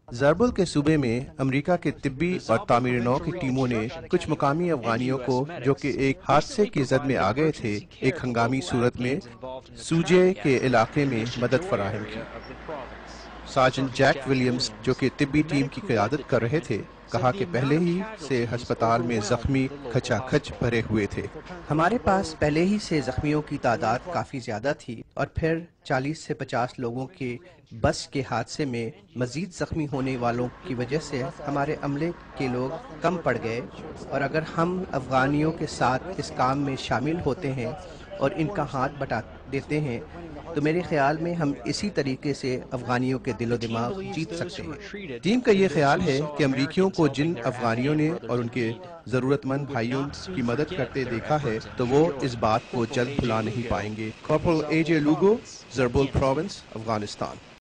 زربل کے صوبے میں امریکہ کے طبی اور تعمیر نو کی ٹیموں نے کچھ مقامی افغانیوں کو جو کہ ایک حادثے کی زد میں آ گئے تھے ایک ہنگامی صورت میں سوجے کے علاقے میں مدد فراہم کی۔ سارجنٹ جیک ولیمز جو کہ طبی ٹیم کی قیادت کر رہے تھے کہا کہ پہلے ہی سے ہسپتال میں زخمی کھچا کھچ بھرے ہوئے تھے۔ ہمارے پاس پہلے ہی سے زخمیوں کی تعداد کافی زیادہ تھی اور پھر 40 سے 50 لوگوں کے بس کے حادثے میں مزید زخمی ہونے والوں کی وجہ سے ہمارے عملے کے لوگ کم پڑ گئے، اور اگر ہم افغانیوں کے ساتھ اس کام میں شامل ہوتے ہیں اور ان کا ہاتھ بٹا دیتے ہیں تو میرے خیال میں ہم اسی طریقے سے افغانیوں کے دل و دماغ جیت سکتے ہیں۔ ٹیم کا یہ خیال ہے کہ امریکیوں کو جن افغانیوں نے اور ان کے ضرورت مند بھائیوں کی مدد کرتے دیکھا ہے تو وہ اس بات کو جلد بھلا نہیں پائیں گے۔ کارپورل اے جے لوگو، زربل پروونس، افغانستان۔